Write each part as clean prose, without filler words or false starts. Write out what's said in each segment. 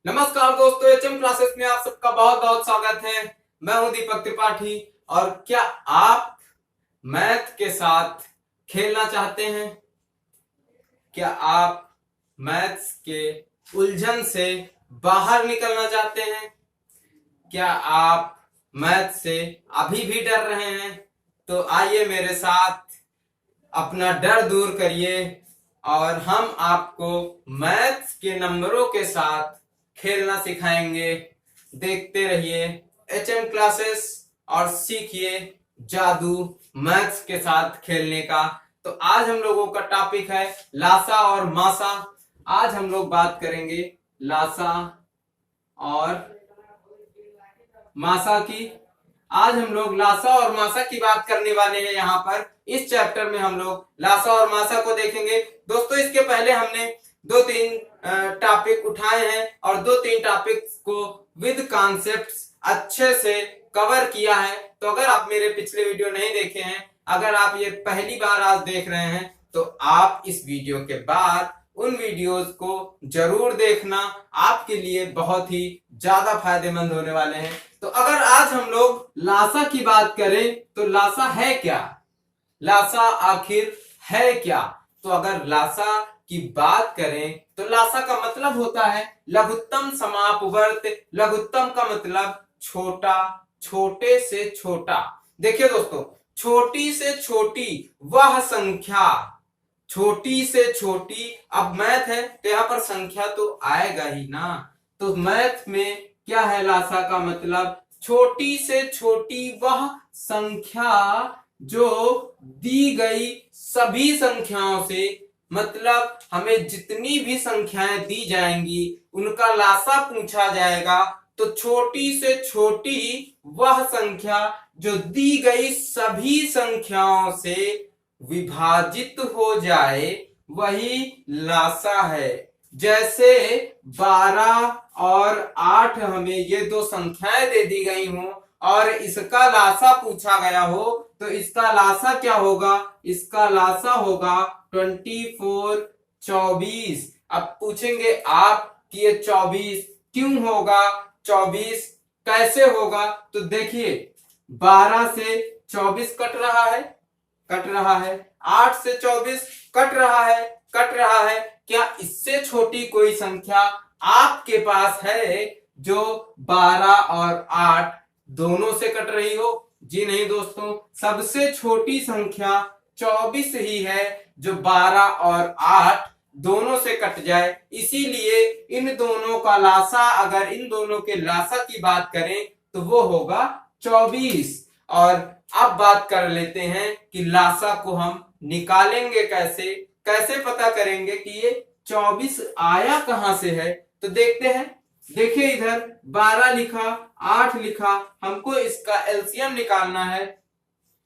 नमस्कार दोस्तों, HM classes में आप सबका बहुत बहुत स्वागत है। मैं हूं दीपक त्रिपाठी। और क्या आप मैथ के साथ खेलना चाहते हैं? क्या आप मैथ्स के उलझन से बाहर निकलना चाहते हैं? क्या आप मैथ से अभी भी डर रहे हैं? तो आइए मेरे साथ अपना डर दूर करिए और हम आपको मैथ्स के नंबरों के साथ खेलना सिखाएंगे। देखते रहिए एचएम क्लासेस और सीखिए जादू मैथ्स के साथ खेलने का। तो आज हम लोगों का टॉपिक है लासा और मासा। आज हम लोग बात करेंगे लासा और मासा की। आज हम लोग लासा और मासा की बात करने वाले हैं। यहाँ पर इस चैप्टर में हम लोग लासा और मासा को देखेंगे। दोस्तों, इसके पहले हमने दो तीन टॉपिक उठाए हैं और दो तीन टॉपिक्स को विद कॉन्सेप्ट्स अच्छे से कवर किया है। तो अगर आप मेरे पिछले वीडियो नहीं देखे हैं, अगर आप ये पहली बार आज देख रहे हैं, तो आप इस वीडियो के बाद उन वीडियोस को जरूर देखना। आपके लिए बहुत ही ज्यादा फायदेमंद होने वाले हैं। तो अगर आज हम लोग लासा की बात करें तो लासा है क्या? लासा आखिर है क्या? तो अगर लासा की बात करें तो लासा का मतलब होता है लघुत्तम समापवर्त। लघुत्तम का मतलब छोटा, छोटे से छोटा। देखिए दोस्तों, छोटी से छोटी वह संख्या, छोटी से छोटी। अब मैथ है तो यहां पर संख्या तो आएगा ही ना। तो मैथ में क्या है? लासा का मतलब छोटी से छोटी वह संख्या जो दी गई सभी संख्याओं से, मतलब हमें जितनी भी संख्याएं दी जाएंगी उनका लासा पूछा जाएगा। तो छोटी से छोटी वह संख्या जो दी गई सभी संख्याओं से विभाजित हो जाए वही लासा है। जैसे 12 और 8 हमें ये दो संख्याएं दे दी गई हो और इसका लासा पूछा गया हो, तो इसका लासा क्या होगा? इसका लासा होगा 24, 24। अब पूछेंगे आप कि ये 24 क्यों होगा? 24 कैसे होगा? तो देखिए, 12 से 24 कट रहा है, कट रहा है। 8 से 24 कट रहा है, कट रहा है। क्या इससे छोटी कोई संख्या आपके पास है जो 12 और 8 दोनों से कट रही हो? जी नहीं दोस्तों, सबसे छोटी संख्या 24 ही है जो 12 और 8 दोनों से कट जाए। इसीलिए इन दोनों का लासा, अगर इन दोनों के लासा की बात करें तो वो होगा 24। और अब बात कर लेते हैं कि लासा को हम निकालेंगे कैसे, कैसे पता करेंगे कि ये 24 आया कहां से है। तो देखते हैं। देखिए, इधर 12 लिखा, 8 लिखा, हमको इसका एलसीएम निकालना है।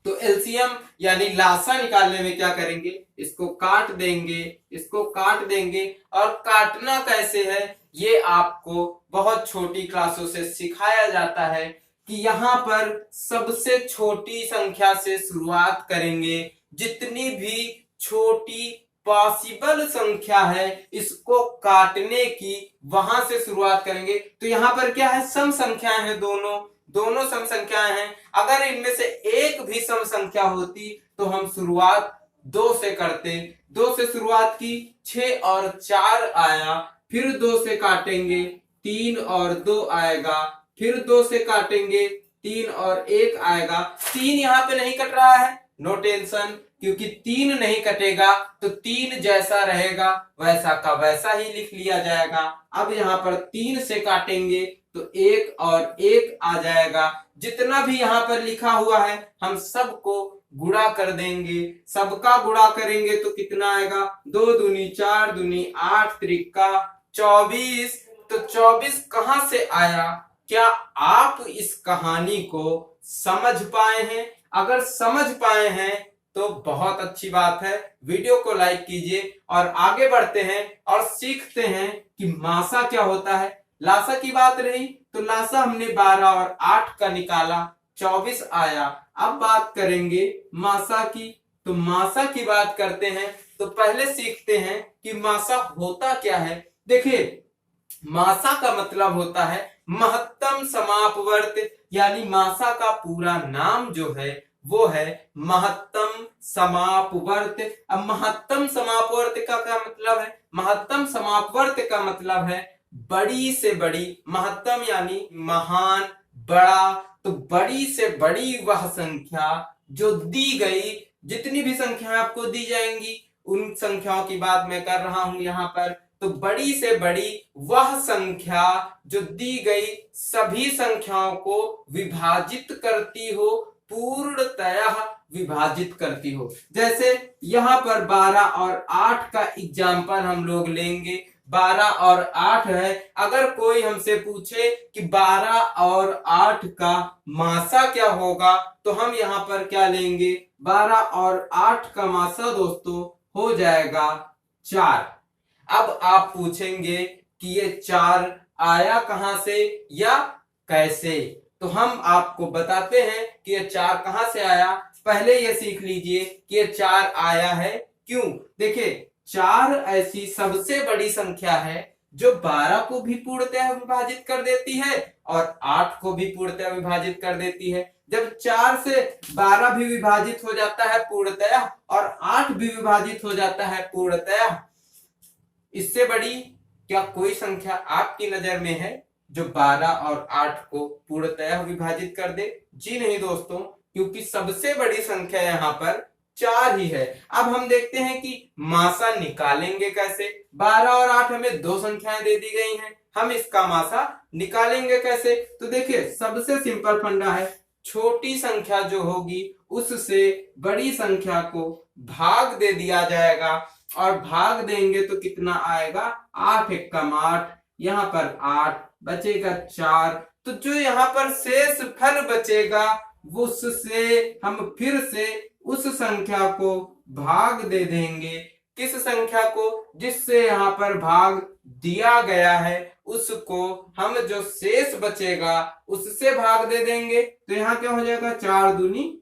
तो एलसीएम यानी लासा निकालने में क्या करेंगे? इसको काट देंगे, इसको काट देंगे। और काटना कैसे है ये आपको बहुत छोटी क्लासों से सिखाया जाता है कि यहाँ पर सबसे छोटी संख्या से शुरुआत करेंगे। जितनी भी छोटी पॉसिबल संख्या है इसको काटने की वहां से शुरुआत करेंगे। तो यहाँ पर क्या है? सम संख्याएं हैं, दोनों सम संख्याएं हैं। अगर इनमें से एक भी सम संख्या होती तो हम शुरुआत 2 से करते। 2 से शुरुआत की, 6 और 4 आया, फिर 2 से काटेंगे, 3 और 2 आएगा, फिर 2 से काटेंगे, 3 और 1 आएगा। 3 यहाँ पे नहीं कट रहा है, नो टेंशन, क्योंकि 3 नहीं कटेगा तो 3 जैसा रहेगा वैसा का वैसा ही लिख लिया जाएगा। अब यहाँ पर 3 से काटेंगे तो 1 और 1 आ जाएगा। जितना भी यहाँ पर लिखा हुआ है हम सबको गुणा कर देंगे। सबका गुणा करेंगे तो कितना आएगा? 2 दूनी 4 दूनी 8 त्रिका 24। तो 24 कहां से आया? क्या आप इस कहानी को समझ पाए हैं? अगर समझ पाए हैं तो बहुत अच्छी बात है। वीडियो को लाइक कीजिए और आगे बढ़ते हैं और सीखते हैं कि मासा क्या होता है। लासा की बात रही तो लासा हमने 12 और 8 का निकाला, 24 आया। अब बात करेंगे मासा की। तो मासा की बात करते हैं तो पहले सीखते हैं कि मासा होता क्या है। देखिए, मासा का मतलब होता है महत्तम समापवर्त, यानी मासा का पूरा नाम जो है वो है महत्तम समापवर्त। अब महत्तम समापवर्त का क्या मतलब है? महत्तम समापवर्त का मतलब है बड़ी से बड़ी, महत्तम यानी महान, बड़ा, तो बड़ी से बड़ी वह संख्या जो दी गई, जितनी भी संख्याएं आपको दी जाएंगी उन संख्याओं की बात मैं कर रहा हूं यहाँ पर। तो बड़ी से बड़ी वह संख्या जो दी गई सभी संख्याओं को विभाजित करती हो, पूर्णतया विभाजित करती हो। जैसे यहाँ पर 12 और 8 का एग्जाम्पल हम लोग लेंगे। 12 और 8 है, अगर कोई हमसे पूछे कि 12 और 8 का मासा क्या होगा, तो हम यहाँ पर क्या लेंगे? 12 और 8 का मासा दोस्तों हो जाएगा 4। अब आप पूछेंगे कि ये 4 आया कहां से या कैसे, तो हम आपको बताते हैं कि ये 4 कहां से आया। पहले ये सीख लीजिए कि ये 4 आया है क्यों। देखिए 4 ऐसी सबसे बड़ी संख्या है जो 12 को भी पूर्णतः विभाजित कर देती है और 8 को भी पूर्णतः विभाजित कर देती है। जब 4 से 12 भी विभाजित हो जाता है पूर्णतः और 8 भी विभाजित हो जाता है पूर्णतः, इससे बड़ी क्या कोई संख्या आपकी नजर में है जो 12 और 8 को पूर्णतः विभाजित कर दे? जी नहीं दोस्तों, क्योंकि सबसे बड़ी संख्या यहाँ पर 4 ही है। अब हम देखते हैं कि मासा निकालेंगे कैसे। 12 और 8 हमें दो संख्याएं दे दी गई हैं, हम इसका मासा निकालेंगे कैसे? तो देखिए सबसे सिंपल फंडा है, छोटी संख्या जो होगी उससे बड़ी संख्या को भाग दे दिया जाएगा और भाग देंगे तो कितना आएगा? 8 एकम 8, यहाँ पर 8 बचेगा 4। तो जो यहाँ पर शेष फल बचेगा उससे हम फिर से उस संख्या को भाग दे देंगे। किस संख्या को? जिससे यहाँ पर भाग दिया गया है उसको हम जो शेष बचेगा उससे भाग दे देंगे। तो यहाँ क्या हो जाएगा? 4 दूनी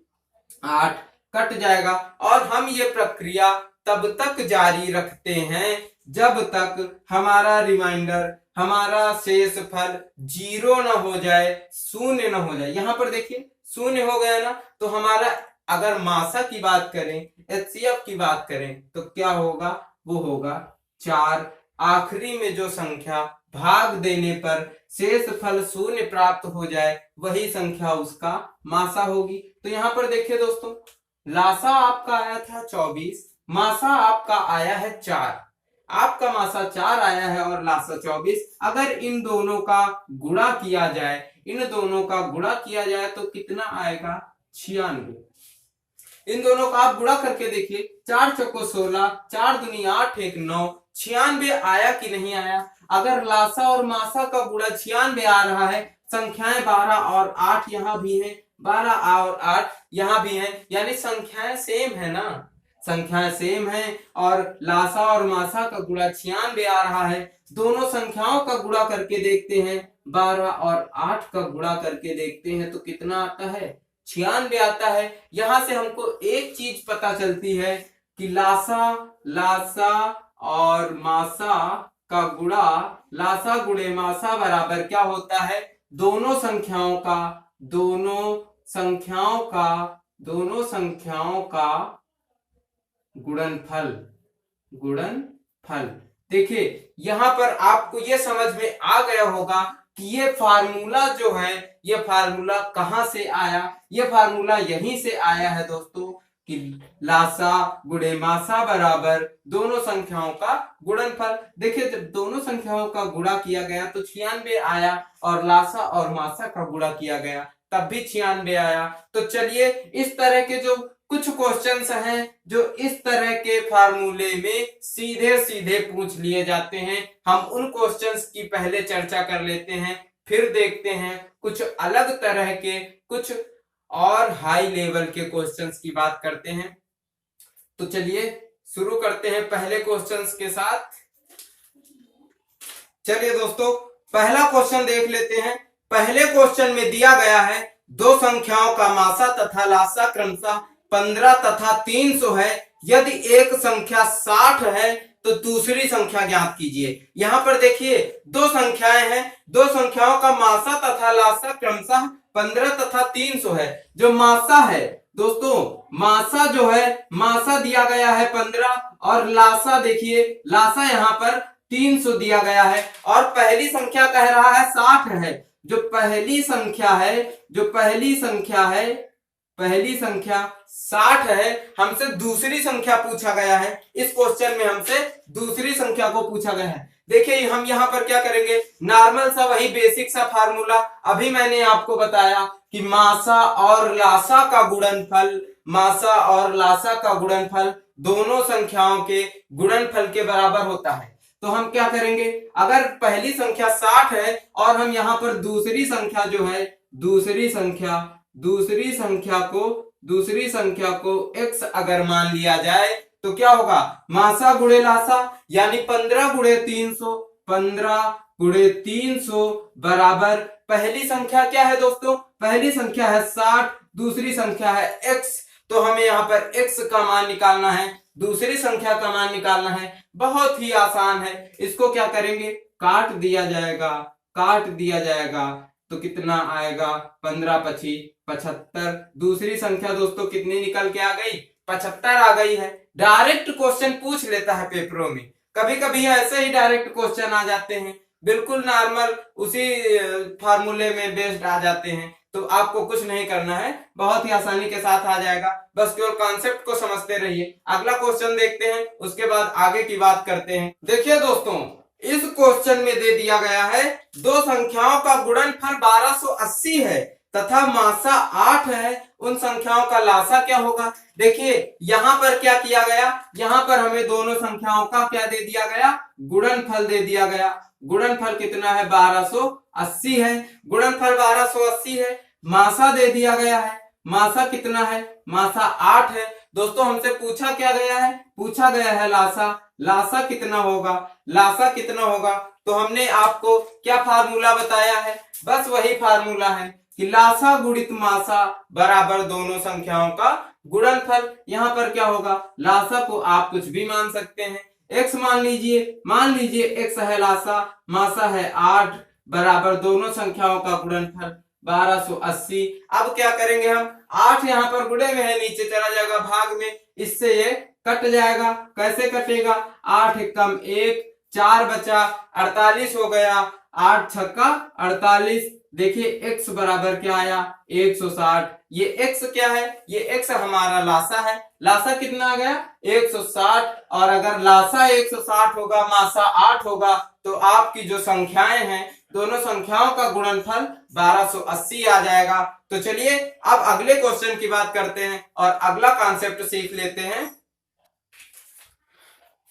8 कट जाएगा। और हम ये प्रक्रिया तब तक जारी रखते हैं जब तक हमारा रिमाइंडर, हमारा शेष फल 0 ना हो जाए, शून्य ना हो जाए। यहाँ पर देखिए शून्य हो गया ना, तो हमारा अगर मासा की बात करें, एचसीएफ की बात करें तो क्या होगा? वो होगा 4। आखिरी में जो संख्या भाग देने पर शेष फल शून्य प्राप्त हो जाए वही संख्या उसका मासा होगी। तो यहाँ पर देखिए दोस्तों, लासा आपका आया था 24, मासा आपका आया है 4। आपका मासा 4 आया है और लासा 24। अगर इन दोनों का गुणा किया जाए, इन दोनों का गुणा किया जाए तो कितना आएगा? 96। इन दोनों का आप गुणा करके देखिए, 4 चौको 16, 4 दूनी 8 1 9, 96 आया कि नहीं आया? अगर लासा और मासा का गुणा 96 आ रहा है, संख्याएं 12 और 8 यहाँ भी है, 12 और 8 यहाँ भी है, यानी संख्याएं सेम है ना, संख्याएं सेम है। और लासा और मासा का गुणा 96 आ रहा है। दोनों संख्याओं का गुणा करके देखते हैं, 12 और 8 का गुणा करके देखते हैं तो कितना आता है? 96 आता है। यहां से हमको एक चीज पता चलती है कि लासा और मासा का गुणा, लासा गुणे मासा बराबर क्या होता है? दोनों संख्याओं का गुणनफल। देखिए यहां पर आपको यह समझ में आ गया होगा कि ये फार्मूला जो है, ये फार्मूला कहां से आया? ये फार्मूला यहीं से आया है दोस्तों कि लासा गुणे मासा बराबर दोनों संख्याओं का गुणनफल। देखिए जब दोनों संख्याओं का गुणा किया गया तो 96 आया और लासा और मासा का गुणा किया गया तब भी 96 आया। तो चलिए इस तरह के जो कुछ क्वेश्चंस हैं जो इस तरह के फार्मूले में सीधे सीधे पूछ लिए जाते हैं, हम उन क्वेश्चंस की पहले चर्चा कर लेते हैं, फिर देखते हैं कुछ अलग तरह के, कुछ और हाई लेवल के क्वेश्चंस की बात करते हैं। तो चलिए शुरू करते हैं पहले क्वेश्चंस के साथ। चलिए दोस्तों पहला क्वेश्चन देख लेते हैं। पहले क्वेश्चन में दिया गया है दो संख्याओं का मासा तथा लासा क्रमशः 15 तथा 300 है। यदि एक संख्या 60 है तो दूसरी संख्या ज्ञात कीजिए। यहाँ पर देखिए दो संख्याएं हैं, दो संख्याओं का मासा तथा लासा क्रमशः 15 तथा 300 है। जो मासा है दोस्तों, मासा जो है, मासा दिया गया है 15 और लासा देखिए, लासा यहाँ पर 300 दिया गया है और पहली संख्या कह रहा है 60 है। जो पहली संख्या है, जो पहली संख्या 60 है, हमसे दूसरी संख्या पूछा गया है। इस क्वेश्चन में हमसे दूसरी संख्या को पूछा गया है। देखिए हम यहाँ पर क्या करेंगे, नॉर्मल सा वही बेसिक सा फार्मूला अभी मैंने आपको बताया कि मासा और लासा का गुणनफल, मासा और लासा का गुणनफल दोनों संख्याओं के गुणनफल के बराबर होता है। तो हम क्या करेंगे, अगर पहली संख्या 60 है और हम यहाँ पर दूसरी संख्या जो है, दूसरी संख्या को x अगर मान लिया जाए तो क्या होगा, मासा गुणे लासा यानी 15 गुणे 300, 15 गुणे 300 बराबर पहली संख्या क्या है दोस्तों, पहली संख्या है 60, दूसरी संख्या है x। तो हमें यहाँ पर x का मान निकालना है, दूसरी संख्या का मान निकालना है। बहुत ही आसान है, इसको क्या करेंगे, काट दिया जाएगा तो कितना आएगा, 15 25 75। दूसरी संख्या दोस्तों कितनी निकल के आ गई, 75 आ गई है। डायरेक्ट क्वेश्चन पूछ लेता है पेपरों में, कभी कभी ऐसे ही डायरेक्ट क्वेश्चन आ जाते हैं, बिल्कुल नॉर्मल उसी फार्मूले में बेस्ड आ जाते हैं। तो आपको कुछ नहीं करना है, बहुत ही आसानी के साथ आ जाएगा, बस केवल कॉन्सेप्ट को समझते रहिए। अगला क्वेश्चन देखते हैं, उसके बाद आगे की बात करते हैं। देखिए दोस्तों, इस क्वेश्चन में दे दिया गया है दो संख्याओं का गुणनफल 1280 है तथा मासा 8 है, उन संख्याओं का लासा क्या होगा। देखिए यहाँ पर क्या किया गया, यहाँ पर हमें दोनों संख्याओं का क्या दे दिया गया, गुणनफल दे दिया गया। गुणनफल कितना है, 1280 है, गुणनफल 1280 है। मासा दे दिया गया है, मासा कितना है, मासा 8 है। दोस्तों हमसे पूछा क्या गया है, पूछा गया है लासा, लासा कितना होगा, लासा कितना होगा। तो हमने आपको क्या फार्मूला बताया है, बस वही फार्मूला है कि लासा गुणित मासा बराबर दोनों संख्याओं का गुणनफल। यहाँ पर क्या होगा, लासा को आप कुछ भी मान सकते हैं, x मान लीजिए x है लासा, मासा है 8 बराबर दोनों संख्याओं का गुणनफल 1280। अब क्या करेंगे हम, 8 यहाँ पर गुणे में है, नीचे चला जाएगा भाग में, इससे ये कट जाएगा। कैसे कटेगा, 8 एकम 1, 4 बचा 48 हो गया, 8 छक्का 48। देखिए x बराबर क्या आया, 160। ये x क्या है, ये x हमारा लासा है, लासा कितना आ गया, 160। और अगर लासा 160 होगा, मासा 8 होगा, तो आपकी जो संख्याएं हैं, दोनों संख्याओं का गुणनफल 1280 आ जाएगा। तो चलिए अब अगले क्वेश्चन की बात करते हैं और अगला कॉन्सेप्ट सीख लेते हैं।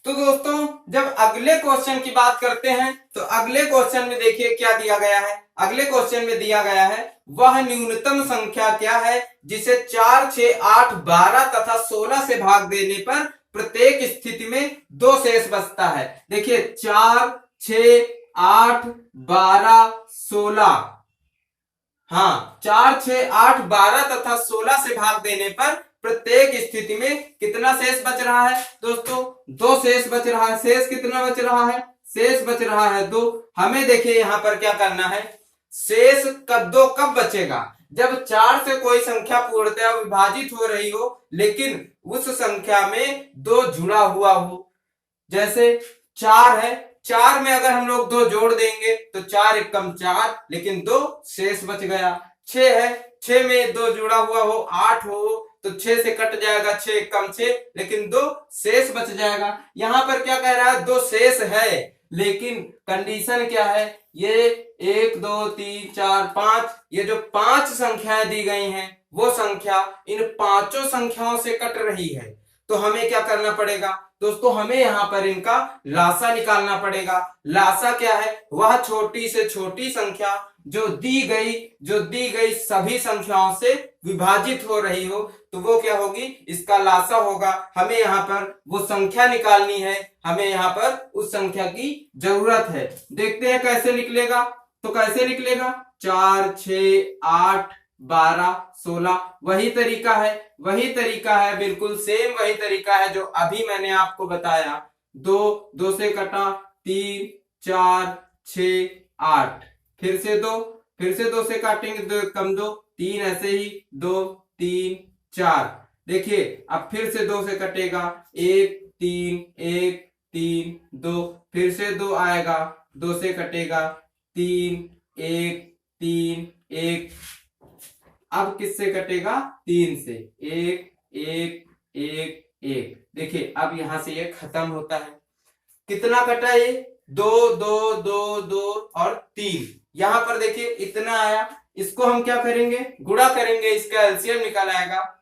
तो दोस्तों जब अगले क्वेश्चन की बात करते हैं तो अगले क्वेश्चन में देखिए क्या दिया गया है। अगले क्वेश्चन में दिया गया है वह न्यूनतम संख्या क्या है जिसे 4, 6, 8, 12 तथा 16 से भाग देने पर प्रत्येक स्थिति में 2 शेष बचता है। देखिए 4, 6, 8, 12, 16, हाँ 4, 6, 8, 12 तथा 16 से भाग देने पर प्रत्येक स्थिति में कितना शेष बच रहा है दोस्तों, 2 शेष बच रहा है। शेष कितना बच रहा है, शेष बच रहा है 2। हमें देखिए यहाँ पर क्या करना है, शेष दो कब बचेगा, जब 4 से कोई संख्या पूर्णतः विभाजित हो रही हो लेकिन उस संख्या में 2 जुड़ा हुआ हो। जैसे 4 है, 4 में अगर हम लोग 2 जोड़ देंगे तो 4 एकम 4, लेकिन 2 शेष बच गया। 6 है, 6 में 2 जुड़ा हुआ हो, 8 हो तो 6 से कट जाएगा, 6 एकम 6, लेकिन 2 शेष बच जाएगा। यहाँ पर क्या कह रहा है, 2 शेष है लेकिन कंडीशन क्या है, ये 1 2 3 4 5, ये जो 5 संख्याएं दी गई हैं वो संख्या इन 5 संख्याओं से कट रही है। तो हमें क्या करना पड़ेगा दोस्तों, हमें यहाँ पर इनका लासा निकालना पड़ेगा। लासा क्या है, वह छोटी से छोटी संख्या जो दी गई सभी संख्याओं से विभाजित हो रही हो तो वो क्या होगी, इसका लासा होगा। हमें यहाँ पर वो संख्या निकालनी है, हमें यहाँ पर उस संख्या की जरूरत है। देखते हैं कैसे निकलेगा। तो कैसे निकलेगा, 4, 6, 8, 12, 16, वही तरीका है, बिल्कुल सेम वही तरीका है जो अभी मैंने आपको बताया। 2, 2 से कटा 3, 4, 6, 8, फिर से 2, फिर से 2 से काटेंगे 2 कम 2, 3, ऐसे ही 2, 3, 4। देखिए अब फिर से 2 से कटेगा 1, 3, 1, 3, 2, फिर से 2 आएगा, 2 से कटेगा 3, 1, 3, 1। अब किससे कटेगा? 3 से, 1, 1, 1, 1। देखिए अब यहां से ये खत्म होता है। कितना कटा ये? 2, 2, 2, 2 और 3। यहां पर देखिए इतना आया, इसको हम क्या करेंगे? गुणा करेंगे, इसका एलसीएम निकाल आएगा।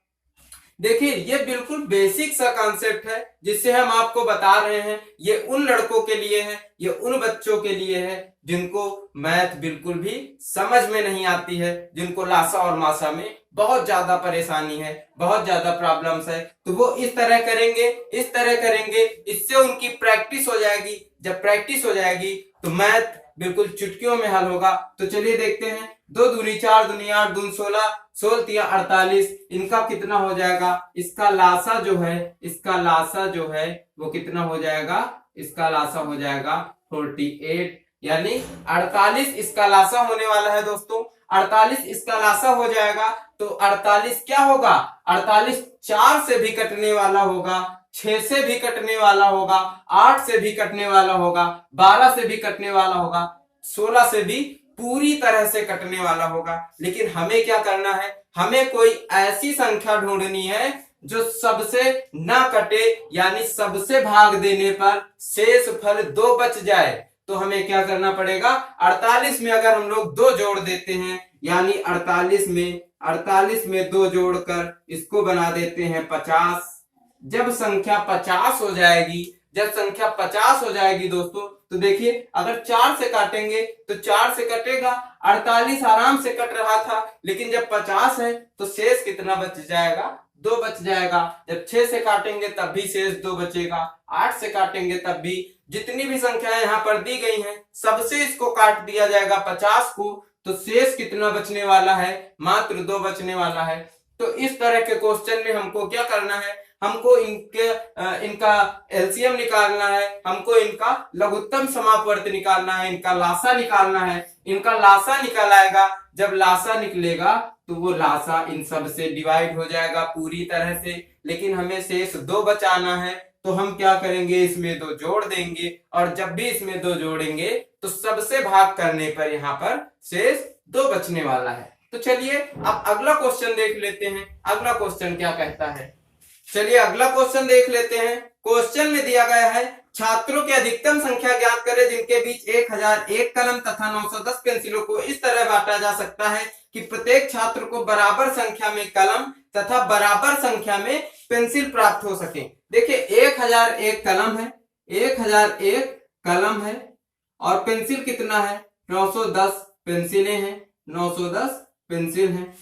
देखिए ये बिल्कुल बेसिक सा कॉन्सेप्ट है जिससे हम आपको बता रहे हैं। ये उन लड़कों के लिए है, ये उन बच्चों के लिए है जिनको मैथ बिल्कुल भी समझ में नहीं आती है, जिनको लासा और मासा में बहुत ज्यादा परेशानी है, बहुत ज्यादा प्रॉब्लम्स है। तो वो इस तरह करेंगे, इस तरह करेंगे, इससे उनकी प्रैक्टिस हो जाएगी। जब प्रैक्टिस हो जाएगी तो मैथ बिल्कुल चुटकियों में हल होगा। तो चलिए देखते हैं। 2 दूनी 4 दूनी 8 दूनी 16, 16 तिया 48, इनका कितना हो जाएगा? इसका लासा जो है, इसका लासा जो है वो कितना हो जाएगा? इसका लासा हो जाएगा 48, यानी 48 इसका लासा होने वाला है दोस्तों। 48 इसका लासा हो जाएगा तो 48 क्या होगा? 48 4 से भी कटने वाला होगा, 6 से भी कटने वाला होगा, 8 से भी कटने वाला होगा, 12 से भी कटने वाला होगा, 16 से भी पूरी तरह से कटने वाला होगा। लेकिन हमें क्या करना है? हमें कोई ऐसी संख्या ढूंढनी है जो सबसे ना कटे, यानी सबसे भाग देने पर शेष फल 2 बच जाए। तो हमें क्या करना पड़ेगा? 48 में अगर हम लोग 2 जोड़ देते हैं, यानी 48 में 2 जोड़कर इसको बना देते हैं 50। जब संख्या 50 हो जाएगी, जब संख्या 50 हो जाएगी दोस्तों, तो देखिए अगर 4 से काटेंगे तो 4 से कटेगा, 48 आराम से कट रहा था, लेकिन जब 50 है तो शेष कितना बच जाएगा? 2 बच जाएगा। जब 6 से काटेंगे तब भी शेष 2 बचेगा, 8 से काटेंगे तब भी। जितनी भी संख्याएं यहाँ पर दी गई हैं सबसे इसको काट दिया जाएगा 50 को, तो शेष कितना बचने वाला है? मात्र 2 बचने वाला है। तो इस तरह के क्वेश्चन में हमको क्या करना है? हमको इनका एलसीएम निकालना है, हमको इनका लघुत्तम समापवर्त निकालना है, इनका लासा निकालना है। इनका लासा निकल आएगा, जब लासा निकलेगा तो वो लासा इन सब से डिवाइड हो जाएगा पूरी तरह से। लेकिन हमें शेष 2 बचाना है, तो हम क्या करेंगे? इसमें 2 जोड़ देंगे, और जब भी इसमें 2 जोड़ेंगे तो सबसे भाग करने पर यहाँ पर शेष 2 बचने वाला है। तो चलिए अब अगला क्वेश्चन देख लेते हैं। अगला क्वेश्चन क्या कहता है? चलिए अगला क्वेश्चन देख लेते हैं। क्वेश्चन में दिया गया है छात्रों की अधिकतम संख्या ज्ञात करें जिनके बीच 1001 कलम तथा 910 पेंसिलों को इस तरह बांटा जा सकता है कि प्रत्येक छात्र को बराबर संख्या में कलम तथा बराबर संख्या में पेंसिल प्राप्त हो सके। देखिए 1001 कलम है, 1001 कलम है, और पेंसिल कितना है? 910 पेंसिलें हैं, 910 पेंसिल हैं।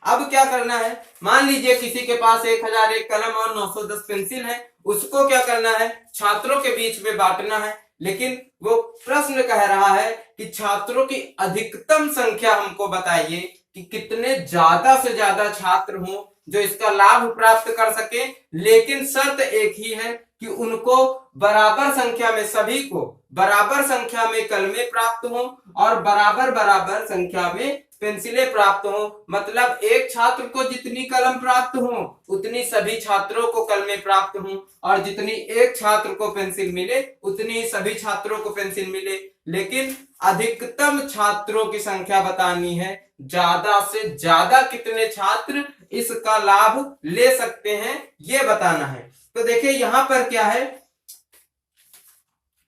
अब क्या करना है? मान लीजिए किसी के पास 1001 कलम और 910 पेंसिल है, उसको क्या करना है? छात्रों के बीच में बांटना है। लेकिन वो प्रश्न कह रहा है कि छात्रों की अधिकतम संख्या हमको बताइए कि कितने ज्यादा से ज्यादा छात्र हों जो इसका लाभ प्राप्त कर सके। लेकिन शर्त एक ही है कि उनको बराबर संख्या में, सभी को बराबर संख्या में कलमें प्राप्त हों और बराबर बराबर संख्या में पेंसिलें प्राप्त हो। मतलब एक छात्र को जितनी कलम प्राप्त हो उतनी सभी छात्रों को कलमें प्राप्त हो, और जितनी एक छात्र को पेंसिल मिले उतनी सभी छात्रों को पेंसिल मिले। लेकिन अधिकतम छात्रों की संख्या बतानी है, ज्यादा से ज्यादा कितने छात्र इसका लाभ ले सकते हैं ये बताना है। तो देखिए यहां पर क्या है,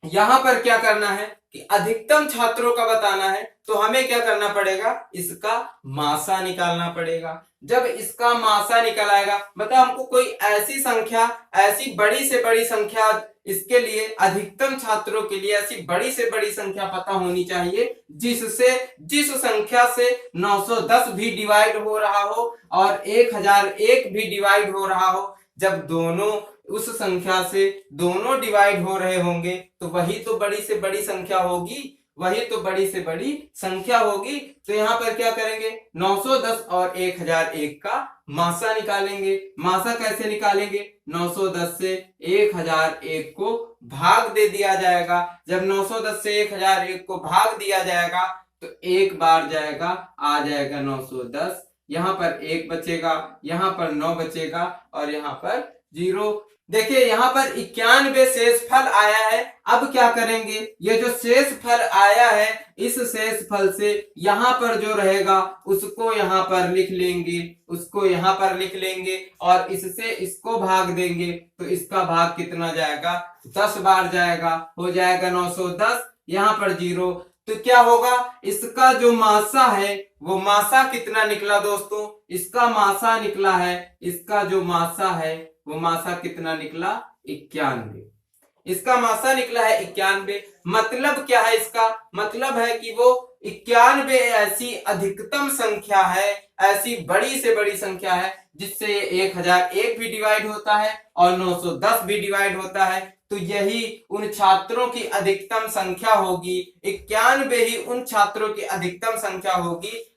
यहां पर क्या करना है कि अधिकतम छात्रों का बताना है, तो हमें क्या करना पड़ेगा? इसका मासा निकालना पड़ेगा। जब इसका मासा निकल आएगा, मतलब हमको कोई ऐसी संख्या, ऐसी बड़ी से बड़ी संख्या, इसके लिए अधिकतम छात्रों के लिए ऐसी बड़ी से बड़ी संख्या पता होनी चाहिए जिससे, जिस संख्या से 910 भी डिवाइड हो रहा हो और 1001 भी डिवाइड हो रहा हो। जब दोनों उस संख्या से दोनों डिवाइड हो रहे होंगे तो वही तो बड़ी से बड़ी संख्या होगी, वही तो बड़ी से बड़ी संख्या होगी। तो यहाँ पर क्या करेंगे? 910 और 1001 का मासा निकालेंगे। मासा कैसे निकालेंगे? 910 से 1001 को भाग दे दिया जाएगा। जब 910 से 1001 को भाग दिया जाएगा तो एक बार जाएगा, आ जाएगा 910, यहाँ पर 1 बचेगा, यहाँ पर 9 बचेगा और यहाँ पर 0। देखिए यहाँ पर 91 शेषफल आया है। अब क्या करेंगे, ये जो शेषफल आया है इस शेषफल से यहाँ पर जो रहेगा उसको यहाँ पर लिख लेंगे, उसको यहाँ पर लिख लेंगे और इससे इसको भाग देंगे तो इसका भाग कितना जाएगा, 10 बार जाएगा, हो जाएगा 910, यहाँ पर 0। तो क्या होगा, इसका जो मासा है वो मासा कितना निकला दोस्तों, इसका मासा निकला है, इसका जो मासा है वो मासा कितना निकला, 91। इसका मासा निकला है 91। मतलब क्या है, इसका मतलब है कि वो 91 ऐसी अधिकतम संख्या है, ऐसी बड़ी से बड़ी संख्या है जिससे 1001 भी डिवाइड होता है और 910 भी डिवाइड होता है। तो यही उन छात्रों की अधिकतम संख्या होगी, 91 ही उन छात्रों की अधिकतम संख्या होगी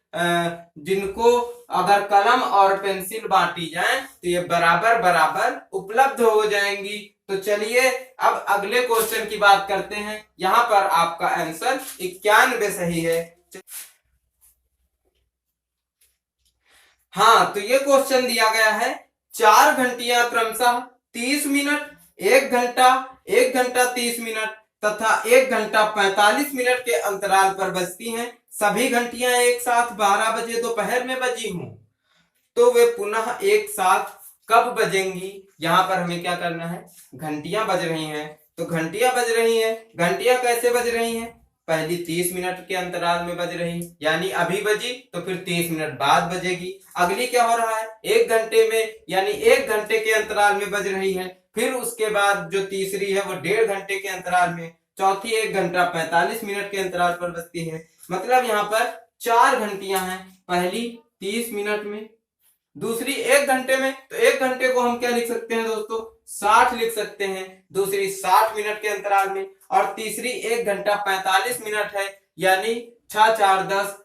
जिनको अगर कलम और पेंसिल बांटी जाए तो ये बराबर बराबर उपलब्ध हो जाएंगी। तो चलिए अब अगले क्वेश्चन की बात करते हैं। यहाँ पर आपका आंसर 91 सही है। हाँ, तो ये क्वेश्चन दिया गया है 4 घंटियां क्रमशः 30 मिनट, 1 घंटा, 1 घंटा 30 मिनट तथा 1 घंटा 45 मिनट के अंतराल पर बजती हैं। सभी घंटियां एक साथ 12 बजे दोपहर में बजी हों तो वे पुनः एक साथ कब बजेंगी। यहाँ पर हमें क्या करना है, घंटियां बज रही हैं तो घंटियां बज रही हैं, घंटियां कैसे बज रही हैं, पहली 30 मिनट के अंतराल में बज रही, यानी अभी बजी तो फिर 30 मिनट बाद बजेगी। अगली क्या हो रहा है, 1 घंटे में यानी 1 घंटे के अंतराल में बज रही है। फिर उसके बाद जो तीसरी है वो 1.5 घंटे के अंतराल में, चौथी 1 घंटा 45 मिनट के अंतराल पर बजती है। मतलब यहाँ पर 4 घंटियां हैं, पहली 30 मिनट में, दूसरी 1 घंटे में, तो 1 घंटे को हम क्या लिख सकते हैं दोस्तों, 60 लिख सकते हैं, दूसरी 60 मिनट के अंतराल में और तीसरी 1 घंटा 45 मिनट है, यानी 6 4 10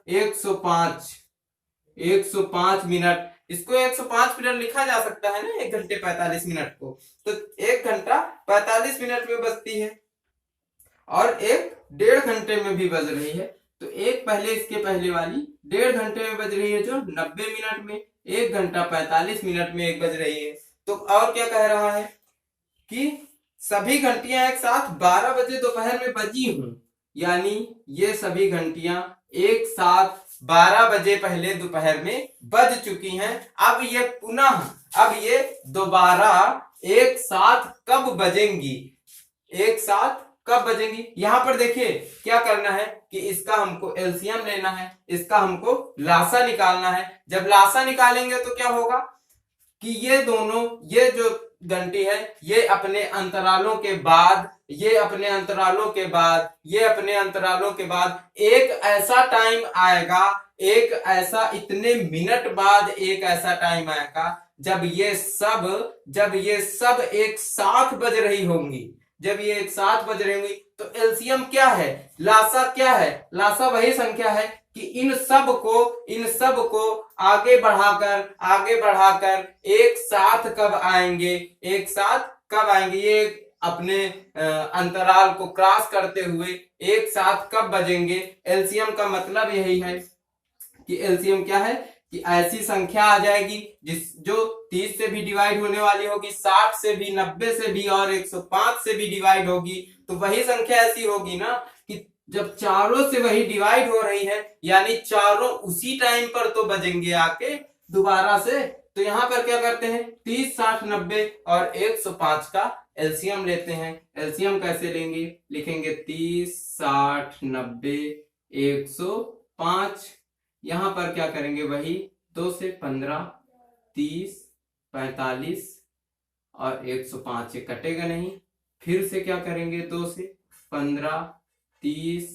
105 मिनट। इसको 105 मिनट लिखा जा सकता है ना 1 घंटे 45 मिनट को। तो 1 घंटा 45 मिनट में बजती है और एक 1.5 घंटे में भी बज रही है। तो एक पहले इसके पहले वाली 1.5 घंटे में बज रही है जो 90 मिनट में, 1 घंटा 45 मिनट में एक बज रही है। तो और क्या कह रहा है कि सभी घंटियां एक साथ 12 बजे दोपहर में बजी हूं, यानी ये सभी घंटियां एक साथ 12 बजे पहले दोपहर में बज चुकी हैं। अब ये पुनः, अब ये दोबारा एक साथ कब बजेंगी, एक साथ कब बजेंगी। यहां पर देखिए क्या करना है कि इसका हमको एलसीएम लेना है, इसका हमको लासा निकालना है। जब लासा निकालेंगे तो क्या होगा कि ये दोनों, ये जो घंटी है ये अपने अंतरालों के बाद, ये अपने अंतरालों के बाद, ये अपने अंतरालों के बाद एक ऐसा टाइम आएगा, एक ऐसा इतने मिनट बाद एक ऐसा टाइम आएगा जब ये सब एक साथ बज रही होंगी। जब ये एक साथ बज रही होंगी तो एलसीएम क्या है, लासा क्या है, लासा वही संख्या है कि इन सब को आगे बढ़ाकर एक साथ कब आएंगे, एक साथ कब आएंगे, ये अपने अंतराल को क्रॉस करते हुए एक साथ कब बजेंगे। एलसीएम का मतलब यही है कि एलसीएम क्या है कि ऐसी संख्या आ जाएगी जो 30 से भी डिवाइड होने वाली होगी, 60 से भी, 90 से भी और 105 से भी डिवाइड होगी। तो वही संख्या ऐसी होगी ना कि जब चारों से वही डिवाइड हो रही है, यानी चारों उसी टाइम पर तो बजेंगे आके दोबारा से। तो यहाँ पर क्या करते हैं, 30 60 90 और 105 का एलसीएम लेते हैं। एलसीएम कैसे लेंगे, लिखेंगे 30 60 90 105। यहां पर क्या करेंगे, वही 2 से 15 30 45 और 105 ये कटेगा नहीं। फिर से क्या करेंगे, 2 से 15 30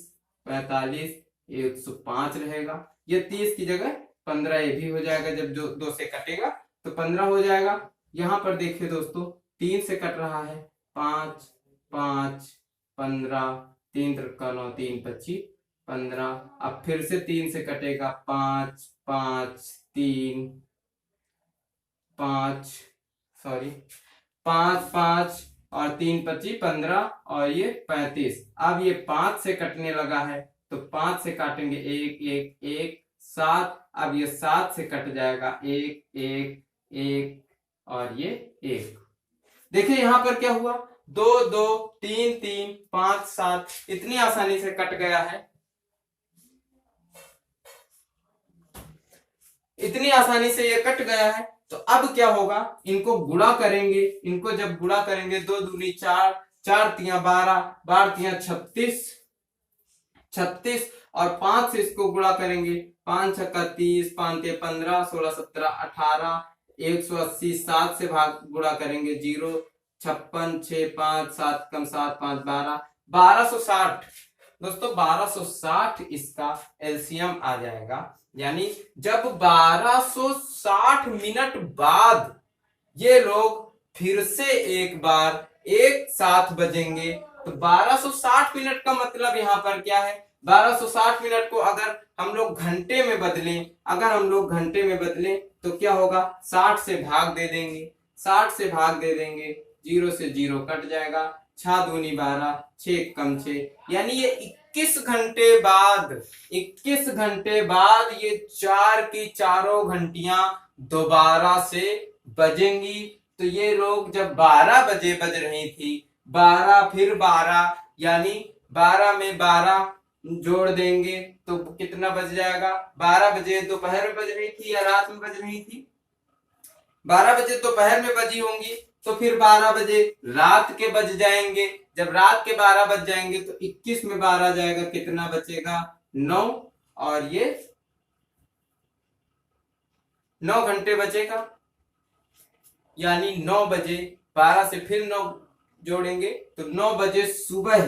45 105 रहेगा, ये 30 की जगह 15 ये भी हो जाएगा, जब जो 2 से कटेगा तो 15 हो जाएगा। यहां पर देखिए दोस्तों 3 से कट रहा है, 5 5 15 3 का 9 3 25 15। अब फिर से 3 से कटेगा, 5 5 3 5 5 5 और 3 25 15 और ये 35। अब ये 5 से कटने लगा है तो 5 से काटेंगे 1 1 1 7। अब ये 7 से कट जाएगा 1 1 1 और ये 1। देखिए यहां पर क्या हुआ, 2 2 3 3 5 7 इतनी आसानी से कट गया है, इतनी आसानी से ये कट गया है। तो अब क्या होगा, इनको गुणा करेंगे, इनको जब गुणा करेंगे 2 दूनी 4 4 तिया 12 12 तिया 36 36 और 5 से इसको गुणा करेंगे, 5 छक्का 30 5 तिया 15 16 17 18 180 7 से भाग गुणा करेंगे 0 56 6 5 7 कम 7 5 12 1260। दोस्तों 1260 इसका एलसीएम आ जाएगा। यानी जब 1260 मिनट बाद ये लोग फिर से एक बार एक साथ बजेंगे तो 1260 मिनट का मतलब यहाँ पर क्या है, 1260 मिनट को अगर हम लोग घंटे में बदलें, अगर हम लोग घंटे में बदलें तो क्या होगा, 60 से भाग दे देंगे, 60 से भाग दे देंगे, 0 से 0 कट जाएगा, 6 दूनी 12 6 कम 6, यानी ये 21 घंटे बाद, 21 घंटे बाद ये 4 की चारों घंटियां दोबारा से बजेंगी। तो ये लोग जब 12 बजे बज रही थी, 12 फिर 12 यानी 12 में 12 जोड़ देंगे तो कितना बज जाएगा, 12 बजे दोपहर में बज रही थी या रात में बज रही थी, 12 बजे दोपहर में बजी होंगी तो फिर 12 बजे रात के बज जाएंगे, जब रात के 12 बज जाएंगे तो 21 में 12 जाएगा, कितना बचेगा 9 और ये 9 घंटे बचेगा। यानी 9 बजे 12 से फिर 9 जोड़ेंगे तो 9 बजे सुबह,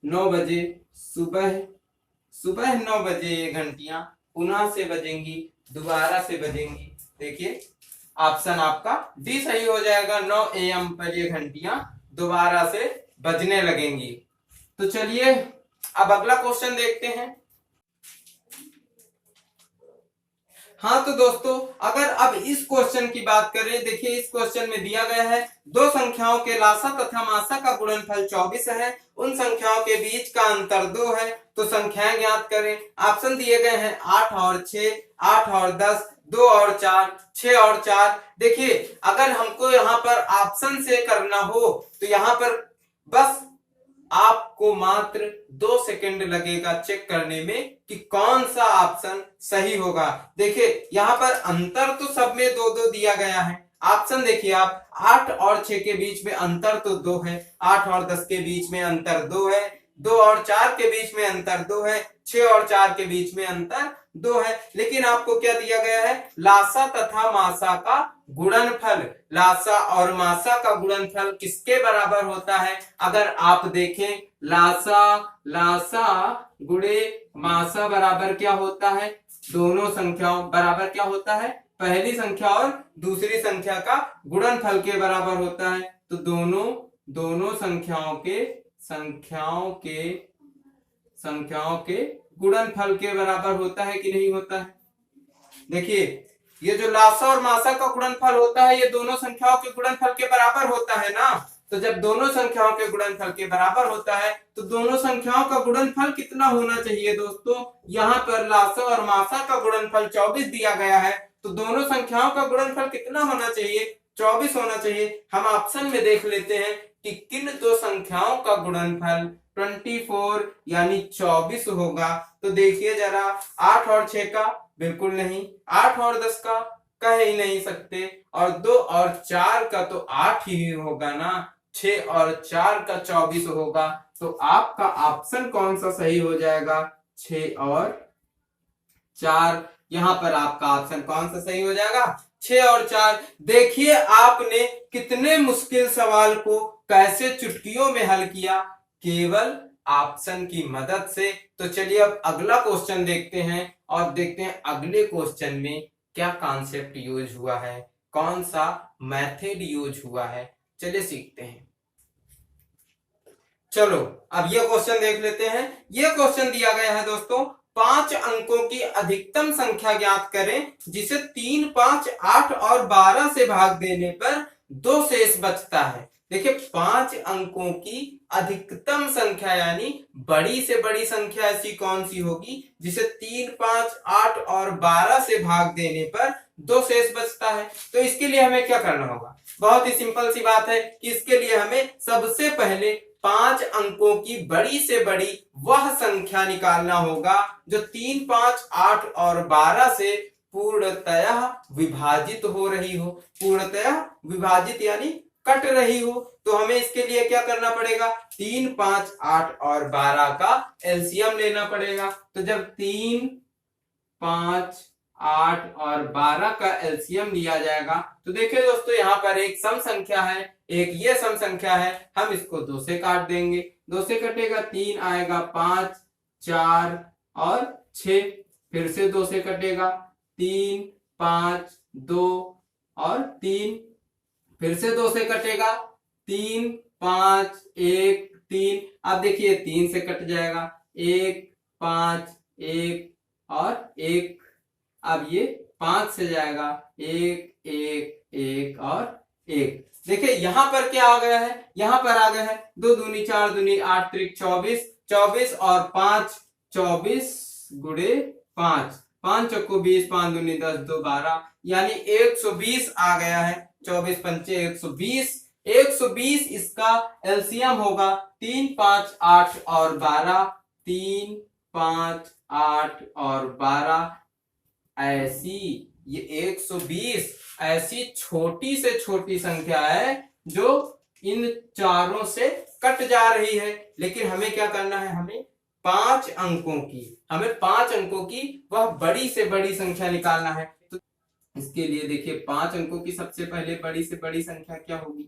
9 बजे सुबह 9 बजे ये घंटियां पुनः से बजेंगी, दोबारा से बजेंगी। देखिए ऑप्शन आपका डी सही हो जाएगा, 9 AM पर ये घंटियां दोबारा से बजने लगेंगी। तो चलिए अब अगला क्वेश्चन देखते हैं। हाँ तो दोस्तों अगर अब इस क्वेश्चन की बात करें, देखिए इस क्वेश्चन में दिया गया है दो संख्याओं के लासा तथा मासा का गुणनफल 24 है, उन संख्याओं के बीच का अंतर 2 है, तो संख्याएं ज्ञात करें। ऑप्शन दिए गए हैं 8 और 6, 8 और 10, 2 और 4, 6 और 4। देखिए अगर हमको यहाँ पर ऑप्शन से करना हो तो यहाँ पर बस आपको मात्र 2 सेकंड लगेगा चेक करने में कि कौन सा ऑप्शन सही होगा। देखिए यहाँ पर अंतर तो सब में 2-2 दिया गया है। ऑप्शन देखिए आप, 8 और 6 के बीच में अंतर तो 2 है, 8 और 10 के बीच में अंतर 2 है, 2 और 4 के बीच में अंतर 2 है, 6 और 4 के बीच में अंतर 2 है। लेकिन आपको क्या दिया गया है, लासा तथा मासा का गुणनफल। लासा और मासा का गुणनफल किसके बराबर होता है, अगर आप देखें लासा गुणे मासा बराबर क्या होता है, दोनों संख्याओं बराबर क्या होता है, पहली संख्या और दूसरी संख्या का गुणनफल के बराबर होता है। तो दोनों संख्याओं के गुणनफल के बराबर होता है कि नहीं होता है। देखिए ये जो लासा और मासा का गुणनफल होता है ये दोनों संख्याओं के गुणनफल के बराबर होता है ना। तो जब दोनों संख्याओं के गुणनफल के बराबर होता है तो दोनों संख्याओं का गुणनफल कितना होना चाहिए दोस्तों, यहाँ पर लासा और मासा का गुणनफल 24 दिया गया है, तो दोनों संख्याओं का गुणनफल कितना होना चाहिए, 24 होना चाहिए। हम ऑप्शन में देख लेते हैं कि किन दो संख्याओं का गुणनफल 24 यानी 24 होगा। तो देखिए जरा 8 और 6 का बिल्कुल नहीं, 8 और 10 का कह ही नहीं सकते, और 2 और 4 का तो 8 ही होगा ना, 6 और 4 का 24 होगा। तो आपका ऑप्शन कौन सा सही हो जाएगा, 6 और 4। यहां पर आपका ऑप्शन कौन सा सही हो जाएगा, 6 और 4। देखिए आपने कितने मुश्किल सवाल को कैसे चुटकियों में हल किया, केवल ऑप्शन की मदद से। तो चलिए अब अगला क्वेश्चन देखते हैं और देखते हैं अगले क्वेश्चन में क्या कॉन्सेप्ट यूज हुआ है, कौन सा मेथड यूज हुआ है, चलिए सीखते हैं। चलो अब ये क्वेश्चन देख लेते हैं। ये क्वेश्चन दिया गया है दोस्तों, 5 अंकों की अधिकतम संख्या ज्ञात करें जिसे 3, 5, 8 और 12 से भाग देने पर 2 शेष बचता है। देखिए 5 अंकों की अधिकतम संख्या यानी बड़ी से बड़ी संख्या ऐसी कौन सी होगी जिसे 3, 5, 8 और 12 से भाग देने पर 2 शेष बचता है। तो इसके लिए हमें क्या करना होगा, बहुत ही सिंपल सी बात है कि इसके लिए हमें सबसे पहले 5 अंकों की बड़ी से बड़ी वह संख्या निकालना होगा जो 3, 5, 8 और 12 से पूर्णतः विभाजित हो रही हो। पूर्णतः विभाजित यानी कट रही हो। तो हमें इसके लिए क्या करना पड़ेगा, 3, 5, 8 और 12 का एलसीएम लेना पड़ेगा। तो जब 3, 5, 8 और 12 का एलसीएम लिया जाएगा तो देखिए दोस्तों यहाँ पर एक सम संख्या है, एक ये सम संख्या है, हम इसको 2 से काट देंगे। 2 से कटेगा 3 आएगा, 5, 4 और 6, फिर से 2 से कटेगा 3, 5, 2 और 3, फिर से 2 से कटेगा 3, 5, 1, 3। अब देखिए 3 से कट जाएगा 1, 5, 1 और 1। अब ये 5 से जाएगा 1, 1, 1 और 1। देखिए यहां पर क्या आ गया है, यहां पर आ गया है 2 दूनी 4 दूनी 8 त्रिक 24, 24 और 5 24 गुणे 5, 5 चौको 20, 5 दूनी 10, 2 12 यानी 120 आ गया है। 24 पंचे 120, 120 इसका एलसीएम होगा 3, 5, 8 और 12, 3, 5, 8 और 12। ऐसी ये 120 ऐसी छोटी से छोटी संख्या है जो इन चारों से कट जा रही है। लेकिन हमें क्या करना है, हमें 5 अंकों की वह बड़ी से बड़ी संख्या निकालना है। तो इसके लिए देखिए 5 अंकों की सबसे पहले बड़ी से बड़ी संख्या क्या होगी,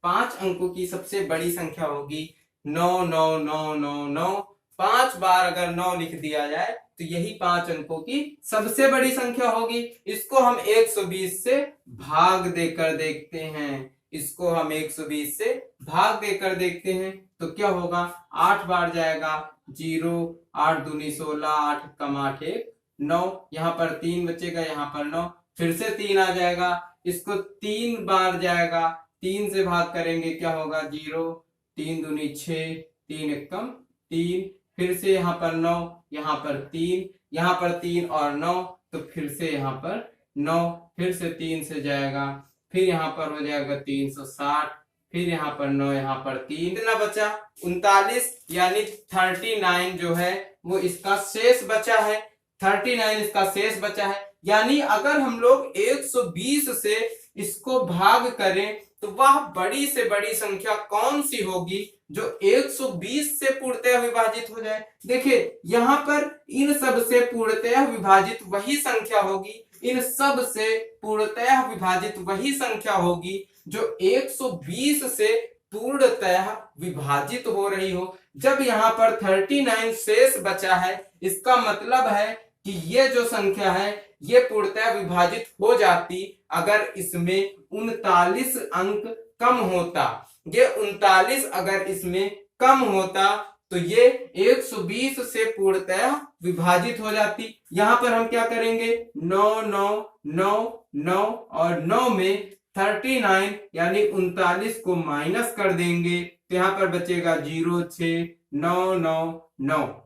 5 अंकों की सबसे बड़ी संख्या होगी 9 9 9 9 9। 5 बार अगर 9 लिख दिया जाए तो यही 5 अंकों की सबसे बड़ी संख्या होगी। इसको हम 120 से भाग देकर देखते हैं, इसको हम 120 से भाग देकर देखते हैं तो क्या होगा, 8 बार जाएगा 0, 8 दूनी 16, 8 कम 8 1 9, यहाँ पर 3 बचेगा, यहाँ पर 9, फिर से 3 आ जाएगा, इसको 3 बार जाएगा, 3 से भाग करेंगे क्या होगा 0, 3 दूनी 6, 3 एक कम 3, फिर से यहाँ पर 9, यहाँ पर 3, यहाँ पर 3 और 9, तो फिर से यहाँ पर 9, फिर से 3 से जाएगा, फिर यहाँ पर हो जाएगा 360, फिर यहाँ पर 9, यहाँ पर 3, कितना बचा 39 यानी 39 जो है वो इसका शेष बचा है। 39 इसका शेष बचा है, यानी अगर हम लोग 120 से इसको भाग करें तो वह बड़ी से बड़ी संख्या कौन सी होगी जो 120 से पूर्णतः विभाजित हो जाए। देखिए यहाँ पर इन सब से पूर्णतः विभाजित वही संख्या होगी, इन सब से पूर्णतः विभाजित वही संख्या होगी जो 120 से पूर्णतः विभाजित हो रही हो। जब यहाँ पर 39 शेष बचा है, इसका मतलब है कि ये जो संख्या है ये पूर्णतः विभाजित हो जाती अगर इसमें 39 अंक कम होता। ये 39 अगर इसमें कम होता तो ये 120 से पूर्णतः विभाजित हो जाती। यहां पर हम क्या करेंगे, 9 9 9 9 और 9 में 39 यानी 39 को माइनस कर देंगे तो यहां पर बचेगा 0 6 9 9 9।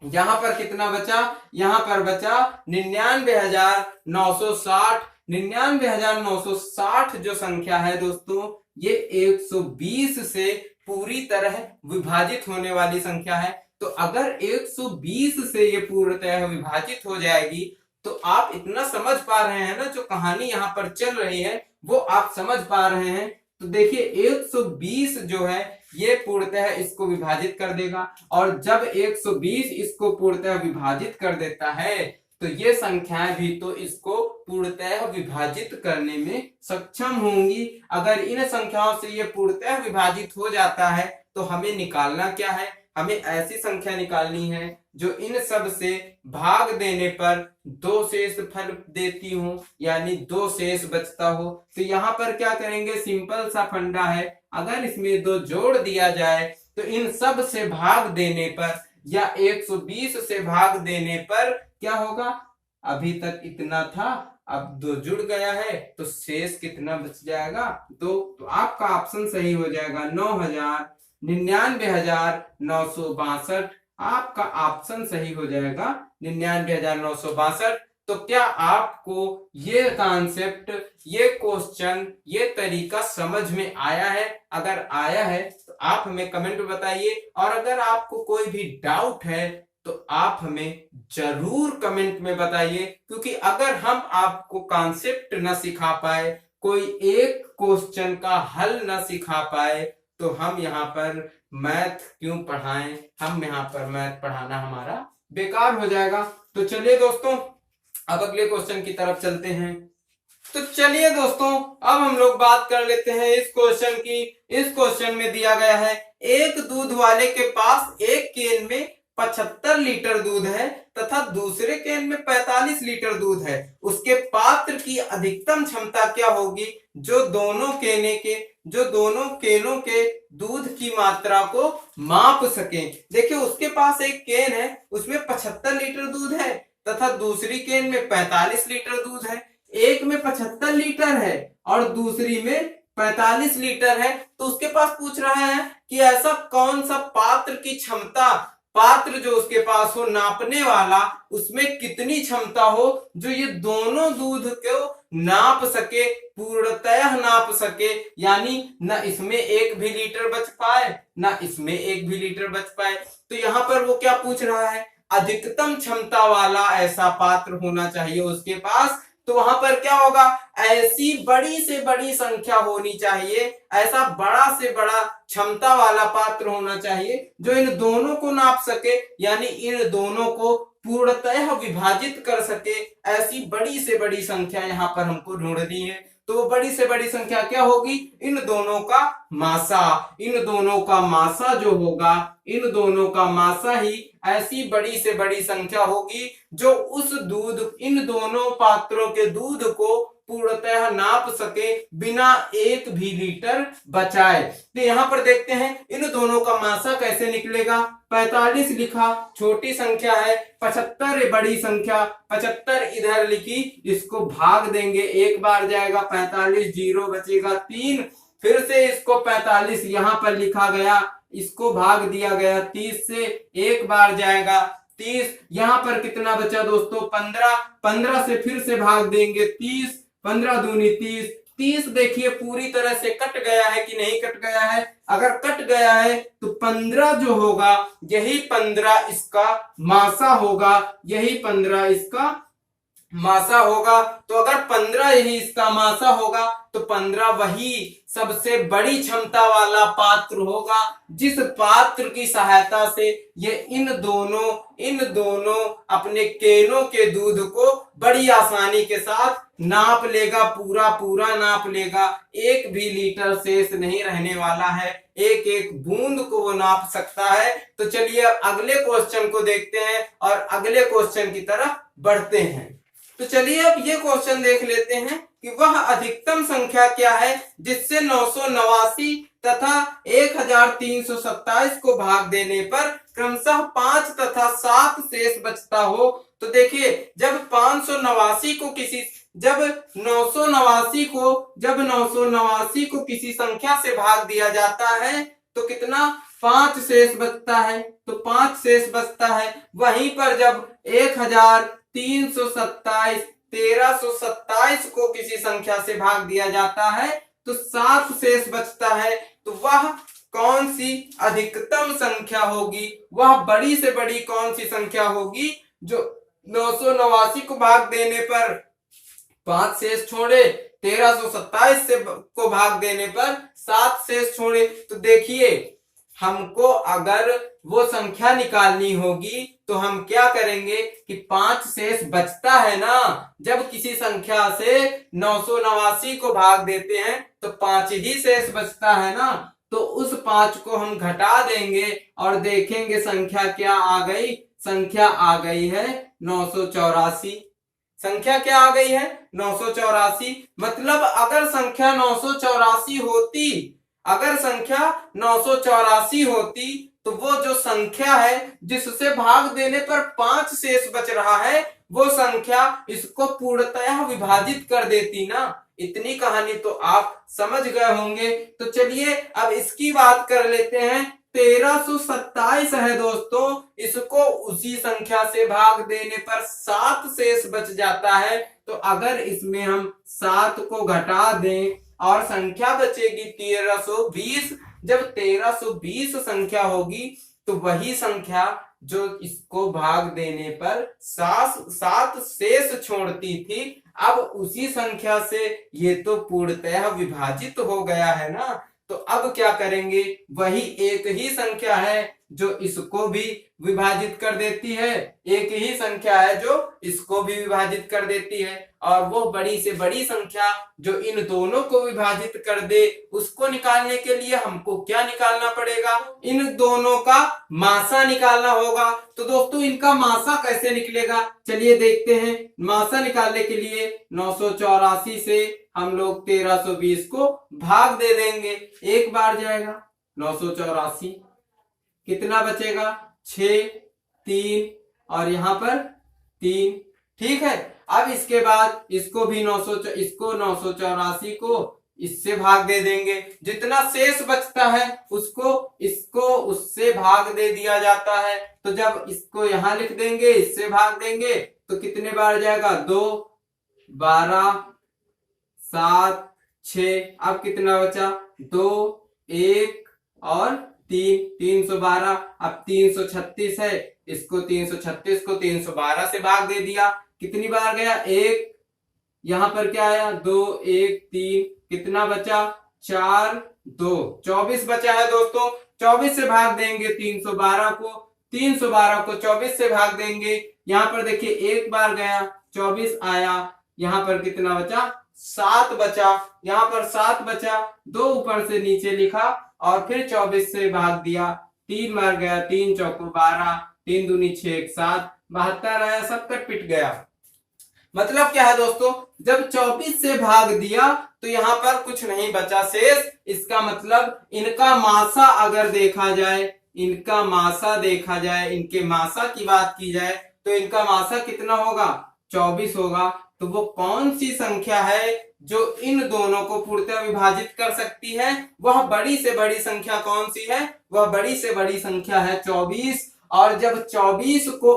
यहां पर कितना बचा, यहां पर बचा 99,960। 99,960 जो संख्या है दोस्तों ये 120 से पूरी तरह विभाजित होने वाली संख्या है। तो अगर 120 से ये पूर्णतः विभाजित हो जाएगी तो आप इतना समझ पा रहे हैं ना, जो कहानी यहाँ पर चल रही है वो आप समझ पा रहे हैं। तो देखिए 120 जो है ये पूर्णतः इसको विभाजित कर देगा, और जब 120 इसको पूर्णतः विभाजित कर देता है तो ये संख्याएं भी तो इसको पूर्णतः विभाजित करने में सक्षम होंगी। अगर इन संख्याओं से ये पूर्णतः विभाजित हो जाता है तो हमें निकालना क्या है, हमें ऐसी संख्या निकालनी है जो इन सब से भाग देने पर 2 शेष फल देती हो, यानी 2 शेष बचता हो। तो यहाँ पर क्या करेंगे, सिंपल सा फंडा है, अगर इसमें 2 जोड़ दिया जाए तो इन सब से भाग देने पर या 120 से भाग देने पर क्या होगा, अभी तक इतना था, अब 2 जुड़ गया है तो शेष कितना बच जाएगा 2। तो आपका ऑप्शन सही हो जाएगा 99,99,962। आपका ऑप्शन सही हो जाएगा 99,962। तो क्या आपको ये कॉन्सेप्ट, ये क्वेश्चन, ये तरीका समझ में आया है? अगर आया है तो आप हमें कमेंट में बताइए, और अगर आपको कोई भी डाउट है तो आप हमें जरूर कमेंट में बताइए, क्योंकि अगर हम आपको कॉन्सेप्ट न सिखा पाए, कोई एक क्वेश्चन का हल न सिखा पाए, तो हम यहाँ पर मैथ क्यों पढ़ाएं? हम यहाँ पर मैथ पढ़ाना हमारा बेकार हो जाएगा। तो चलिए दोस्तों, अब अगले क्वेश्चन की तरफ चलते हैं। तो चलिए दोस्तों, अब हम लोग बात कर लेते हैं इस क्वेश्चन की। इस क्वेश्चन में दिया गया है, एक दूध वाले के पास एक केन में 75 लीटर दूध है तथा दूसरे केन में 45 लीटर दूध है। उसके पात्र की अधिकतम क्षमता क्या होगी जो दोनों केनों के दूध की मात्रा को माप सके? देखिए, उसके पास एक केन है, उसमें 75 लीटर दूध है तथा दूसरी केन में 45 लीटर दूध है। एक में 75 लीटर है और दूसरी में 45 लीटर है। तो उसके पास पूछ रहा है कि ऐसा कौन सा पात्र की क्षमता, पात्र जो उसके पास हो नापने वाला, उसमें कितनी क्षमता हो जो ये दोनों दूध को नाप सके, पूर्णतः नाप सके, यानी न इसमें 1 भी लीटर बच पाए न इसमें 1 भी लीटर बच पाए। तो यहाँ पर वो क्या पूछ रहा है, अधिकतम क्षमता वाला ऐसा पात्र होना चाहिए उसके पास। तो वहां पर क्या होगा, ऐसी बड़ी से बड़ी संख्या होनी चाहिए, ऐसा बड़ा से बड़ा क्षमता वाला पात्र होना चाहिए जो इन दोनों को नाप सके, यानी इन दोनों को पूर्णतः विभाजित कर सके। ऐसी बड़ी से बड़ी संख्या यहाँ पर हमको ढूंढनी है। तो वो बड़ी से बड़ी संख्या क्या होगी, इन दोनों का मासा। इन दोनों का मासा जो होगा, इन दोनों का मासा ही ऐसी बड़ी से बड़ी संख्या होगी जो उस दूध, इन दोनों पात्रों के दूध को पूर्णतः नाप सके बिना 1 भी लीटर बचाए। तो यहाँ पर देखते हैं इन दोनों का मासा कैसे निकलेगा। 45 लिखा, छोटी संख्या है, 75 बड़ी संख्या, 75 इधर लिखी, इसको भाग देंगे, एक बार जाएगा 45, 0 बचेगा 3, फिर से इसको 45 यहाँ पर लिखा गया, इसको भाग दिया गया 30 से, एक बार जाएगा 30, यहाँ पर कितना बचा दोस्तों 15, 15 से फिर से भाग देंगे 30, 15 दूनी 30, 30 देखिए पूरी तरह से कट गया है कि नहीं कट गया है। अगर कट गया है तो 15 जो होगा, यही 15 इसका मासा होगा, यही 15 इसका मासा होगा। तो अगर 15 यही इसका मासा होगा तो 15 वही सबसे बड़ी क्षमता वाला पात्र होगा, जिस पात्र की सहायता से ये इन दोनों अपने केनों के दूध को बड़ी आसानी के साथ नाप लेगा, पूरा नाप लेगा, 1 भी लीटर शेष नहीं रहने वाला है, एक एक बूंद को वो नाप सकता है। तो चलिए अगले क्वेश्चन को देखते हैं और अगले क्वेश्चन की तरफ बढ़ते हैं। तो चलिए अब ये क्वेश्चन देख लेते हैं कि वह अधिकतम संख्या क्या है जिससे 989 तथा 1327 को भाग देने पर क्रमशः 5 तथा 7 शेष बचता हो। तो देखिए, जब 989 को किसी संख्या से भाग दिया जाता है तो कितना 5 शेष बचता है, तो 5 शेष बचता है। वहीं पर जब 1327 को किसी संख्या से भाग दिया जाता है तो 7 शेष बचता है। तो वह कौन सी अधिकतम संख्या होगी, वह बड़ी से बड़ी कौन सी संख्या होगी जो 989 को भाग देने पर 5 शेष छोड़े, 1327 से को भाग देने पर 7 शेष छोड़े। तो देखिए, हमको अगर वो संख्या निकालनी होगी तो हम क्या करेंगे कि 5 शेष बचता है ना, जब किसी संख्या से 989 को भाग देते हैं तो 5 ही शेष बचता है ना, तो उस 5 को हम घटा देंगे और देखेंगे संख्या क्या आ गई। संख्या आ गई है 984। संख्या क्या आ गई है 984। मतलब अगर संख्या 984 होती, अगर संख्या 984 होती तो वो जो संख्या है जिससे भाग देने पर 5 शेष बच रहा है, वो संख्या इसको पूर्णतः विभाजित कर देती ना। इतनी कहानी तो आप समझ गए होंगे। तो चलिए अब इसकी बात कर लेते हैं। 1327 है दोस्तों, इसको उसी संख्या से भाग देने पर 7 शेष बच जाता है। तो अगर इसमें हम 7 को घटा दें और संख्या बचेगी 1320। जब 1320 संख्या होगी तो वही संख्या जो इसको भाग देने पर 7 शेष छोड़ती थी, अब उसी संख्या से ये तो पूर्णतः विभाजित हो गया है ना। तो अब क्या करेंगे, वही एक ही संख्या है जो इसको भी विभाजित कर देती है, एक ही संख्या है जो इसको भी विभाजित कर देती है। और वो बड़ी से बड़ी संख्या जो इन दोनों को विभाजित कर दे, उसको निकालने के लिए हमको क्या निकालना पड़ेगा, इन दोनों का मासा निकालना होगा। तो दोस्तों इनका मासा कैसे निकलेगा, चलिए देखते हैं। मासा निकालने के लिए 984 से हम लोग 1320 को भाग दे देंगे, एक बार जाएगा 984, कितना बचेगा 6, 3 और यहाँ पर 3, ठीक है। अब इसके बाद इसको भी 984 को इससे भाग दे देंगे, जितना शेष बचता है इसको उससे भाग दे दिया जाता है। तो जब इसको यहां लिख देंगे, इससे भाग देंगे तो कितने बार जाएगा, 2, 12, 7, 6। अब कितना बचा, 2, 1 और 3, 312। अब 336 है, इसको 336 को 312 से भाग दे दिया, कितनी बार गया, 1। यहां पर क्या आया, 2, 1, 3, कितना बचा, 4, 2, 24 बचा है दोस्तों। 24 से भाग देंगे 312 को, 312 को 24 से भाग देंगे। यहां पर देखिए एक बार गया, 24 आया, यहां पर कितना बचा, 7 बचा। यहां पर 7 बचा, 2 ऊपर से नीचे लिखा और फिर 24 से भाग दिया, 3 बार गया, 3 चौको 12, 3 दूनी 6, 7, 72 आया, सब कट पिट गया। मतलब क्या है दोस्तों, जब 24 से भाग दिया तो यहाँ पर कुछ नहीं बचा शेष। इसका मतलब इनका मासा अगर देखा जाए, इनका मासा देखा जाए, इनके मासा की बात की जाए तो इनका मासा कितना होगा, 24 होगा। तो वो कौन सी संख्या है जो इन दोनों को पूर्णतः विभाजित कर सकती है, वह बड़ी से बड़ी संख्या कौन सी है, वह बड़ी से बड़ी संख्या है 24। और जब 24 को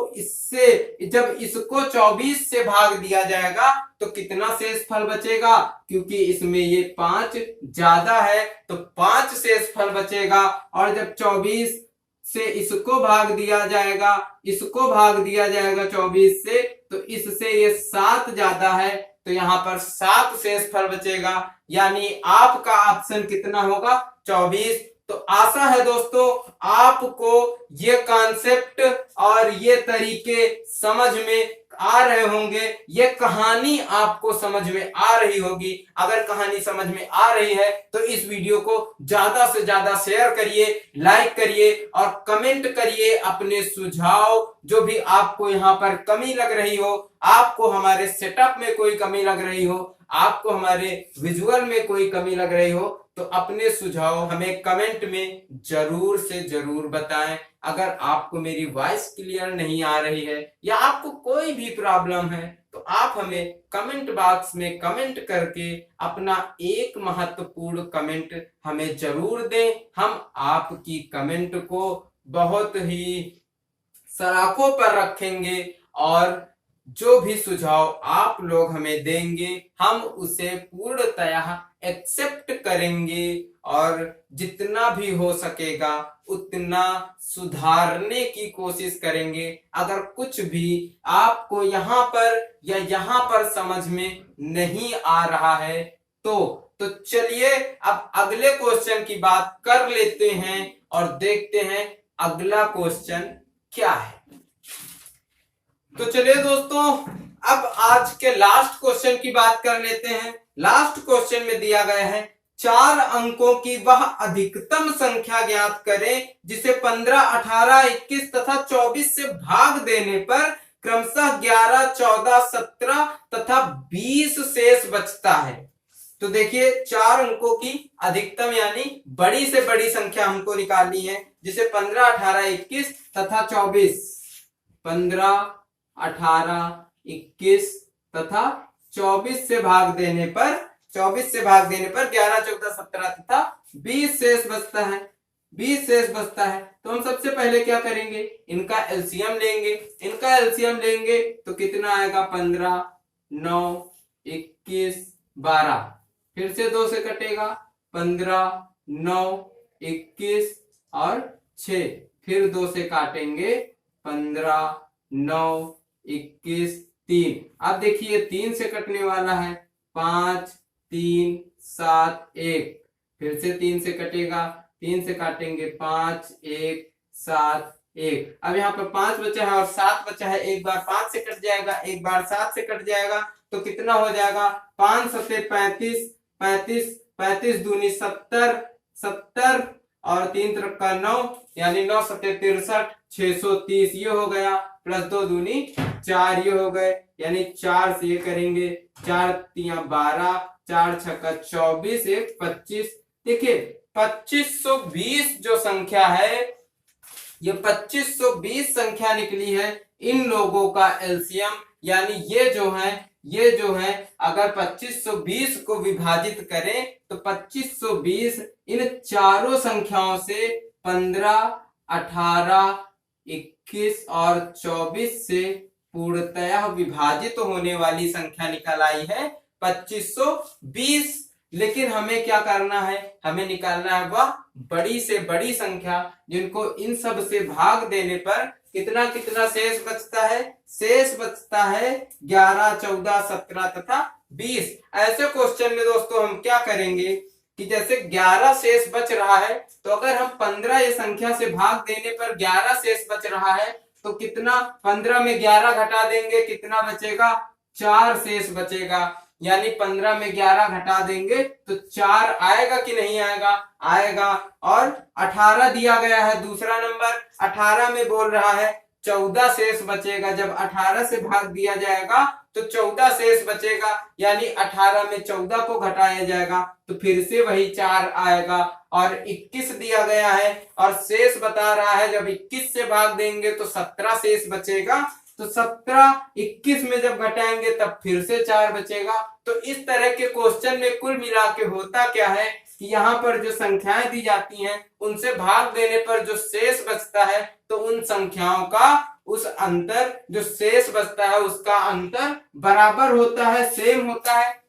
जब इसको 24 से भाग दिया जाएगा तो कितना शेष फल बचेगा, क्योंकि इसमें ये 5 ज्यादा है तो 5 शेष फल बचेगा। और जब 24 से इसको भाग दिया जाएगा, 24 से, तो इससे ये 7 ज्यादा है तो यहाँ पर 7 शेष फल बचेगा। यानी आपका ऑप्शन कितना होगा, 24। तो आशा है दोस्तों आपको ये कॉन्सेप्ट और ये तरीके समझ में आ रहे होंगे, ये कहानी आपको समझ में आ रही होगी। अगर कहानी समझ में आ रही है तो इस वीडियो को ज्यादा से ज्यादा शेयर करिए, लाइक करिए और कमेंट करिए अपने सुझाव, जो भी आपको यहाँ पर कमी लग रही हो, आपको हमारे सेटअप में कोई कमी लग रही हो, आपको हमारे विजुअल में कोई कमी लग रही हो, तो अपने सुझाव हमें कमेंट में जरूर से जरूर बताएं। अगर आपको मेरी वॉइस क्लियर नहीं आ रही है या आपको कोई भी प्रॉब्लम है तो आप हमें कमेंट बॉक्स में कमेंट करके अपना एक महत्वपूर्ण कमेंट हमें जरूर दें। हम आपकी कमेंट को बहुत ही सराखों पर रखेंगे और जो भी सुझाव आप लोग हमें देंगे हम उसे पूर्णतः एक्सेप्ट करेंगे और जितना भी हो सकेगा उतना सुधारने की कोशिश करेंगे। अगर कुछ भी आपको यहाँ पर या यहाँ पर समझ में नहीं आ रहा है तो चलिए अब अगले क्वेश्चन की बात कर लेते हैं और देखते हैं अगला क्वेश्चन क्या है। तो चलिए दोस्तों अब आज के लास्ट क्वेश्चन की बात कर लेते हैं। लास्ट क्वेश्चन में दिया गया है 4 अंकों की वह अधिकतम संख्या ज्ञात करें जिसे 15, 18, 21 तथा 24 से भाग देने पर क्रमशः 11, 14, 17 तथा 20 शेष बचता है। तो देखिए 4 अंकों की अधिकतम यानी बड़ी से बड़ी संख्या हमको निकालनी है, जिसे 15, 18, 21 तथा 24, 15, 18, 21 तथा 24 से भाग देने पर 11, 14, 17 तथा 20 शेष बचता है। 20 शेष बचता है तो हम सबसे पहले क्या करेंगे, इनका एलसीएम लेंगे तो कितना आएगा, 15, 9, 21, 12, फिर से 2 से कटेगा, 15, 9, 21 और 6, फिर 2 से काटेंगे, 15, 9, 21, 3। अब देखिए 3 से कटने वाला है, 5, 3, 7, 1, फिर से 3 से कटेगा, 3 से काटेंगे, 5, 1, 7, 1। अब यहाँ पर 5 बचा है और 7 बचा है, एक बार 5 से कट जाएगा, एक बार 7 से कट जाएगा, तो कितना हो जाएगा, 5 सत्ते 35, 35 दूनी 70, 70 और 3 तरफ का 9 यानी 9 सत्ते 63, 630 ये हो गया, प्लस 2 दूनी 4 ये हो गए, यानी 4 से ये करेंगे, 4 तिया 12, 4 छक्का 24, 1 25। देखिए 2520 जो संख्या है, ये 2520 संख्या निकली है। इन लोगों का एलसीएम यानी ये जो है अगर 2520 को विभाजित करें तो 2520 इन चारों संख्याओं से 15, 18, 21 और 24 से पूर्णतः विभाजित होने वाली संख्या निकल आई है 2520। लेकिन हमें क्या करना है, हमें निकालना है वह बड़ी से बड़ी संख्या जिनको इन सब से भाग देने पर कितना कितना शेष बचता है, शेष बचता है 11, 14, 17 तथा 20। ऐसे क्वेश्चन में दोस्तों हम क्या करेंगे कि जैसे 11 शेष बच रहा है तो अगर हम 15 ये संख्या से भाग देने पर 11 शेष बच रहा है तो कितना, 15 में 11 घटा देंगे, कितना बचेगा, 4 शेष बचेगा। यानी 15 में 11 घटा देंगे तो 4 आएगा कि नहीं आएगा, आएगा। और 18 दिया गया है दूसरा नंबर, 18 में बोल रहा है 14 शेष बचेगा। जब 18 से भाग दिया जाएगा तो 14 शेष बचेगा, यानी 18 में 14 को घटाया जाएगा तो फिर से वही 4 आएगा। और 21 दिया गया है और शेष बता रहा है जब 21 से भाग देंगे तो 17 शेष बचेगा, तो 17 21 में जब घटाएंगे तब फिर से 4 बचेगा। तो इस तरह के क्वेश्चन में कुल मिला के होता क्या है कि यहाँ पर जो संख्याएं दी जाती हैं उनसे भाग देने पर जो शेष बचता है तो उन संख्याओं का उस अंतर, जो शेष बचता है उसका अंतर बराबर होता है, सेम होता है।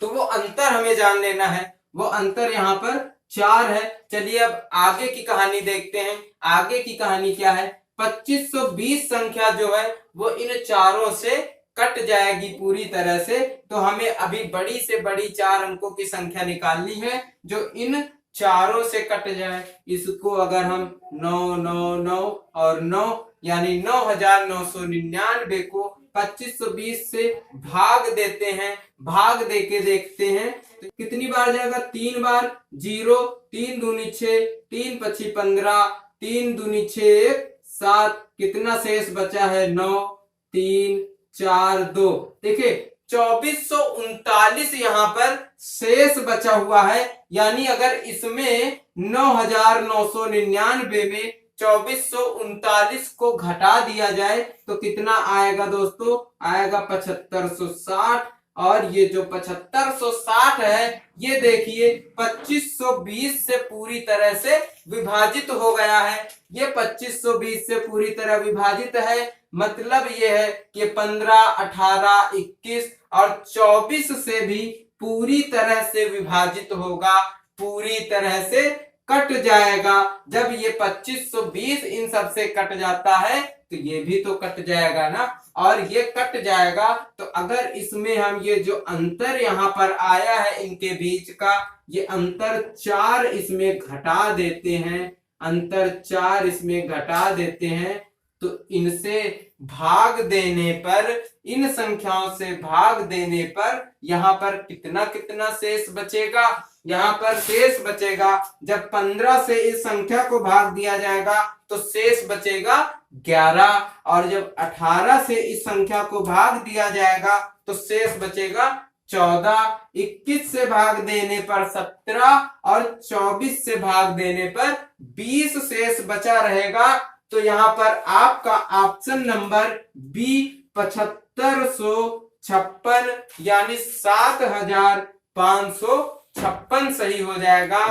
तो वो अंतर हमें जान लेना है, वो अंतर यहाँ पर 4 है। चलिए अब आगे की कहानी देखते हैं। आगे की कहानी क्या है, 2520 संख्या जो है वो इन चारों से कट जाएगी पूरी तरह से। तो हमें अभी बड़ी से बड़ी 4 अंकों की संख्या निकालनी है जो इन चारों से कट जाए। इसको अगर हम 9, 9, 9 और 9 यानी 9999 को 2520 से भाग देते हैं, भाग देके देखते हैं तो कितनी बार जाएगा, 3 बार। 0, 3 दूनी 6, 3 पची 15, 3 दूनी 6, 7, कितना शेष बचा है, 9, 3, 4, 2। देखिए 2439 यहाँ पर शेष बचा हुआ है, यानी अगर इसमें 9999 में 2439 को घटा दिया जाए तो कितना आएगा दोस्तों, आएगा 7560। और ये जो 7560 है ये देखिए 2520 से पूरी तरह से विभाजित हो गया है। ये 2520 से पूरी तरह विभाजित है, मतलब ये है कि 15, 18, 21 और 24 से भी पूरी तरह से विभाजित होगा, पूरी तरह से कट जाएगा। जब ये 2520 इन सब से कट जाता है तो ये भी तो कट जाएगा ना, और ये कट जाएगा तो अगर इसमें हम ये जो अंतर यहाँ पर आया है इनके बीच का, ये अंतर 4 इसमें घटा देते हैं, अंतर 4 इसमें घटा देते हैं तो इनसे भाग देने पर, इन संख्याओं से भाग देने पर यहाँ पर कितना कितना शेष बचेगा, यहाँ पर शेष बचेगा। जब 15 से इस संख्या को भाग दिया जाएगा तो शेष बचेगा 11, और जब 18 से इस संख्या को भाग दिया जाएगा तो शेष बचेगा 14, 21 से भाग देने पर 17 और 24 से भाग देने पर 20 शेष बचा रहेगा। तो यहाँ पर आपका ऑप्शन नंबर बी 7556 यानी 7556 सही हो जाएगा।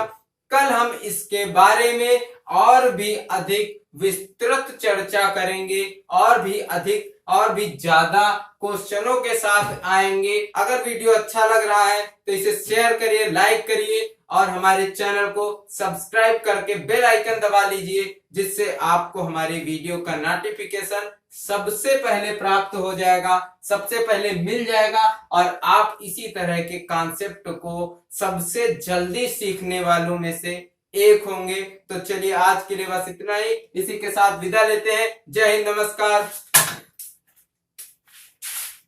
कल हम इसके बारे में और भी अधिक विस्तृत चर्चा करेंगे और भी ज्यादा क्वेश्चनों के साथ आएंगे। अगर वीडियो अच्छा लग रहा है तो इसे शेयर करिए, लाइक करिए और हमारे चैनल को सब्सक्राइब करके बेल आइकन दबा लीजिए, जिससे आपको हमारी वीडियो का नोटिफिकेशन सबसे पहले प्राप्त हो जाएगा, सबसे पहले मिल जाएगा और आप इसी तरह के कॉन्सेप्ट को सबसे जल्दी सीखने वालों में से एक होंगे। तो चलिए आज के लिए बस इतना ही, इसी के साथ विदा लेते हैं। जय हिंद, नमस्कार।